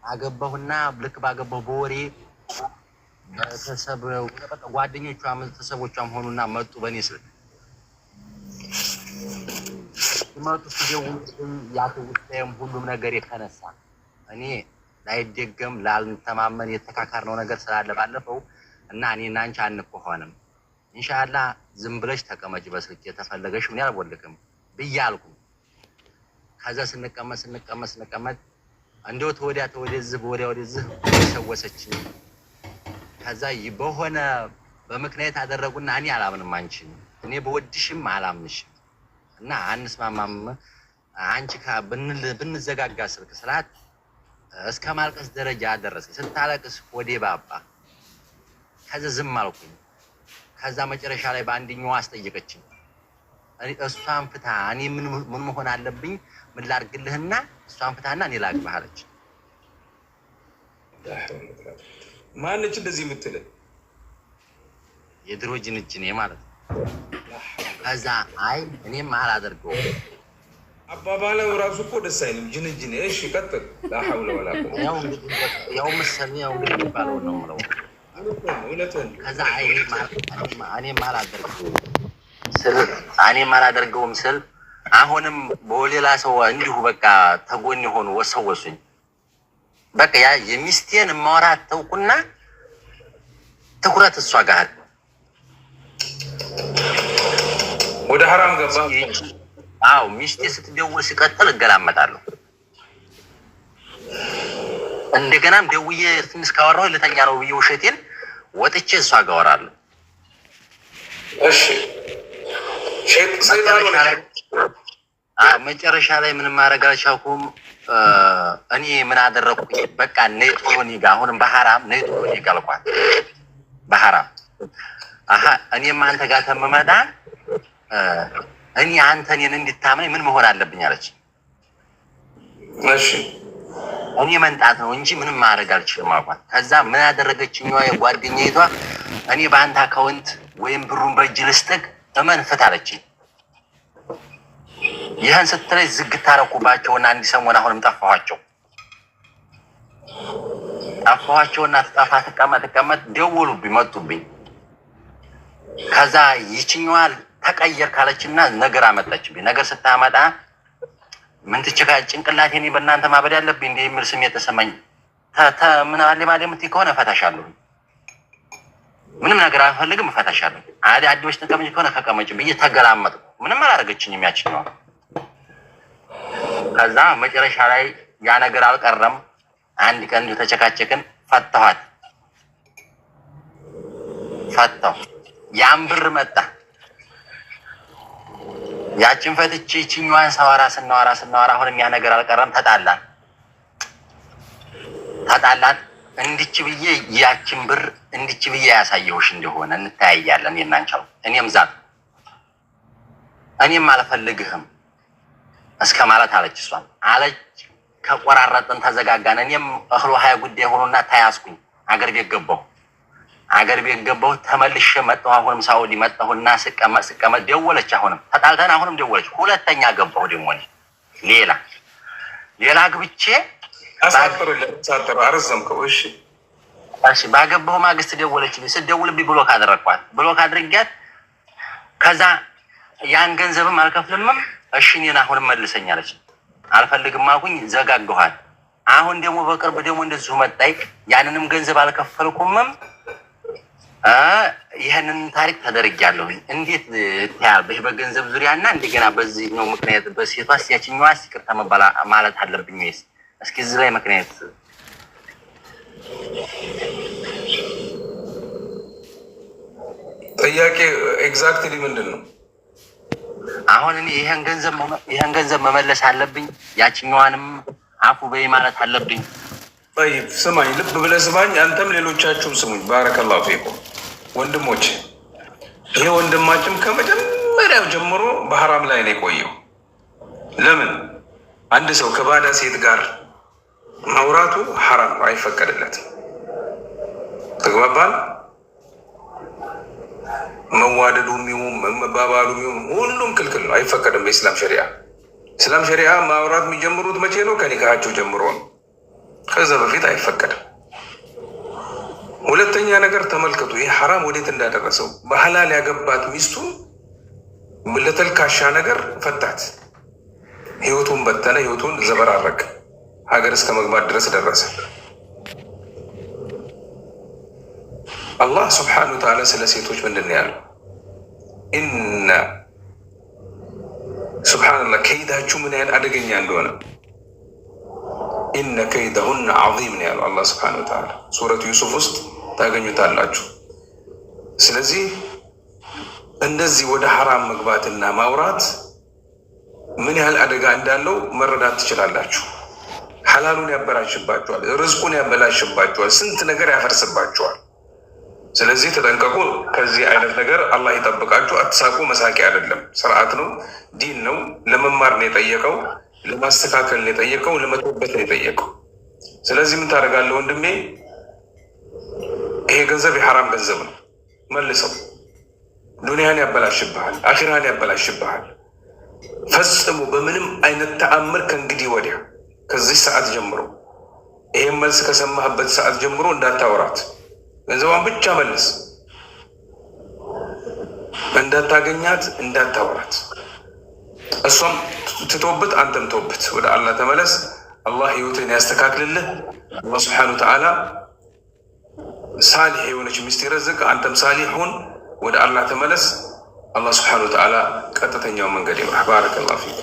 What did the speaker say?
አገባሁና ልክ ባገባሁ በወሬ ቤተሰብ ጓደኞቿም ቤተሰቦቿም ሆኑና መጡ በእኔ ስልክ ሲመጡ ሲደውሉልኝ ያትውስጤም ሁሉም ነገር የተነሳ እኔ ላይደገም ላልተማመን የተካካርነው ነገር ስላለ ባለፈው እና እኔና አንቺ አንቆሆንም ኢንሻአላህ ዝም ብለሽ ተቀመጭ በስልክ የተፈለገሽ ምን ያልቦልከም ብያልኩ ከዛ ስንቀመጥ እንደው ተወደዚህ ወደዚህ ሰወሰችኝ ከዛ በሆነ በምክንያት አደረጉና እኔ አላምንም አንቺን እኔ በወድሽም አላምንሽም እና አንስማማም አንቺ ብንዘጋጋ ስልክ ስላት እስከ ማልቀስ ደረጃ አደረሰኝ ስታለቅስ ወዴ ባባ ከዛ ዝም አልኩኝ ከዛ መጨረሻ ላይ በአንደኛው አስጠየቀችኝ እሷን ፍታ እኔ ምን መሆን አለብኝ ምን ላድርግልህና እሷን ፍታና እኔ ላግባህ አለች ማንች እንደዚህ የምትለው የድሮ ጅንጅኔ ማለት ነው ከዛ አይ እኔም አላደርገውም አባባለው ራሱ እኮ ደስ አይልም ጅንጅኔ እሺ ቀጥል لا حول ولا قوه ያው መሰለኝ ያው እንግዲህ ባለው ነው ማለት እውነቱን ከዛ አይ እኔም አላደርገውም ስል አሁንም በሌላ ሰው እንዲሁ በቃ ተጎን ሆኖ ወሰወሱኝ በቃ ያ የሚስቴን ማውራት ተውኩና ትኩረት እሷ ጋር ወደ حرام ገባ አው ሚስቴ ስትደውል ሲቀጥል እገላመጣለሁ እንደገናም ደውዬ ትንሽ ካወራሁ ለተኛ ነው ብዬ ውሸቴን ወጥቼ እሷ ጋር አወራለሁ እሺ መጨረሻ ላይ ምንም ማድረግ አልቻልኩም እኔ ምን አደረኩኝ በቃ ነይቶኒ ጋር አሁንም በሐራም ነይቶኒ ጋር አልኳት በሐራም እኔም አንተ ጋር ተመመጣ እኔ አንተን እንድታምነኝ ምን መሆን አለብኝ አለች እሺ እኔ መንጣት ነው እንጂ ምንም ማድረግ አልችልም አልኳት ከዛ ምን አደረገችኝ የጓደኛይቷ እኔ በአንተ አካውንት ወይም ብሩን በእጅ ልስጥቅ ተመንፈት አለችኝ ይህን ስትለኝ ዝግ ታረኩባቸውና አንድ ሰሞን አሁንም ጠፋኋቸውና ተጣፋ ተቀመጥ ደውሉብኝ መጡብኝ ከዛ ይችኛዋ ተቀየር ካለችና ነገር አመጣችብኝ ነገር ስታመጣ ምን ትችካል ጭንቅላቴ እኔ በእናንተ ማበድ ያለብኝ እንደ የሚል ስሜት ተሰማኝ ምን አለ ማለት ከሆነ ፈታሻለሁ ምንም ነገር አልፈልግም ፈታሻለሁ አዲዎች ተቀመጭ ከሆነ ተቀመጭ ብዬ ተገላመጥኩ ምንም አላደረገችኝም ያችኛው ከዛ መጨረሻ ላይ ያ ነገር አልቀረም አንድ ቀን ተጨቃጨቅን ፈታኋት ያን ብር መጣ ያችን ፈትቼ እቺኛዋን ሳወራ ስናወራ አሁንም ያ ነገር አልቀረም ተጣላን እንድች ብዬ ያችን ብር እንድች ብዬ ያሳየውሽ እንደሆነ እንታያያለን የናንቻው እኔም አልፈልግህም እስከ ማለት አለች እሷን አለች ከቆራረጥን ተዘጋጋን እኔም እህሉ ሀያ ጉዳይ ሆኖና ታያስኩኝ አገር ቤት ገባሁ ተመልሼ መጣሁ አሁንም ሳውዲ መጣሁና ስቀመጥ ደወለች አሁንም ተጣልተን አሁንም ደወለች ሁለተኛ ገባሁ ደግሞ ሌላ ግብቼ አሳጥሩ አረዘምከው እሺ ባገባሁ ማግስት ደወለችልኝ ስደውልብኝ ብሎክ አድርጊያት ከዛ ያን ገንዘብም አልከፍልምም እሺ እኔን አሁንም መልሰኝ አለች አልፈልግም አልኩኝ ዘጋጋኋት አሁን ደግሞ በቅርብ ደግሞ እንደዚሁ መጣይ ያንንም ገንዘብ አልከፈልኩምም ይሄንን ታሪክ ተደርጊያለሁ እንዴት ታያለሽ በገንዘብ ዙሪያና እንደገና በዚህ ነው ምክንያት በሴቷስ ያችኛዋ ይቅርታ ማለት አለብኝ ወይስ እስኪ እዚህ ላይ ምክንያት ጥያቄ ኤግዛክትሊ ምንድነው አሁን እኔ ይሄን ገንዘብ መመለስ አለብኝ ያችኛዋንም አፉ በይ ማለት አለብኝ طيب ስማኝ ልብ ብለህ ስማኝ አንተም ሌሎቻችሁም ስሙኝ ባረከላሁ ፊኩም ወንድሞች ይሄ ወንድማችን ከመጀመሪያው ጀምሮ በሐራም ላይ ነው የቆየው ለምን አንድ ሰው ከባዳ ሴት ጋር ማውራቱ ሐራም አይፈቀድለትም ተግባባን መዋደዱ የሚሆን መባባሉ የሚሆን ሁሉም ክልክል ነው አይፈቀድም በኢስላም ሸሪዓ እስላም ሸሪዓ ማውራት የሚጀምሩት መቼ ነው? ከኒካሃቸው ጀምሮ ነው። ከዛ በፊት አይፈቀድም። ሁለተኛ ነገር ተመልከቱ፣ ይህ ሐራም ወዴት እንዳደረሰው። በሐላል ያገባት ሚስቱ ለተልካሻ ነገር ፈታት። ህይወቱን በተነ፣ ህይወቱን ዘበራረቅ፣ ሀገር እስከ መግባት ድረስ ደረሰ። አላህ ስብሓነሁ ወተዓላ ስለ ሴቶች ምንድን ነው ያለው? ኢነ ሱብሓነላህ ከይዳችሁ ምን ያህል አደገኛ እንደሆነ ኢነ ከይደሁነ ዐዚም ነው ያለው አላህ ስብሓነሁ ወተዓላ ሱረቱ ዩሱፍ ውስጥ ታገኙታላችሁ። ስለዚህ እንደዚህ ወደ ሐራም መግባትና ማውራት ምን ያህል አደጋ እንዳለው መረዳት ትችላላችሁ። ሐላሉን ያበላሽባችኋል፣ ርዝቁን ያበላሽባችኋል፣ ስንት ነገር ያፈርስባችኋል። ስለዚህ ተጠንቀቁ። ከዚህ አይነት ነገር አላህ ይጠብቃችሁ። አትሳቁ። መሳቂ አይደለም፣ ስርዓት ነው፣ ዲን ነው። ለመማር ነው የጠየቀው፣ ለማስተካከል ነው የጠየቀው፣ ለመቶበት ነው የጠየቀው። ስለዚህ ምን ታደርጋለህ ወንድሜ? ይሄ ገንዘብ የሐራም ገንዘብ ነው፣ መልሰው። ዱንያን ያበላሽብሃል፣ አኺራን ያበላሽብሃል። ፈጽሞ በምንም አይነት ተአምር ከእንግዲህ ወዲያ ከዚህ ሰዓት ጀምሮ ይሄን መልስ ከሰማህበት ሰዓት ጀምሮ እንዳታወራት፣ ገንዘቧን ብቻ መልስ፣ እንዳታገኛት፣ እንዳታወራት። እሷም ትቶብት፣ አንተም ተውብት። ወደ አላህ ተመለስ። አላህ ህይወትን ያስተካክልልህ። አላህ ስብሓነሁ ወተዓላ ሳሊሕ የሆነች ሚስት ይረዝቅ። አንተም ሳሊሕ ሁን፣ ወደ አላህ ተመለስ። አላህ ስብሓነሁ ወተዓላ ቀጥተኛው መንገድ ይምራህ። ባረከላሁ ፊክ።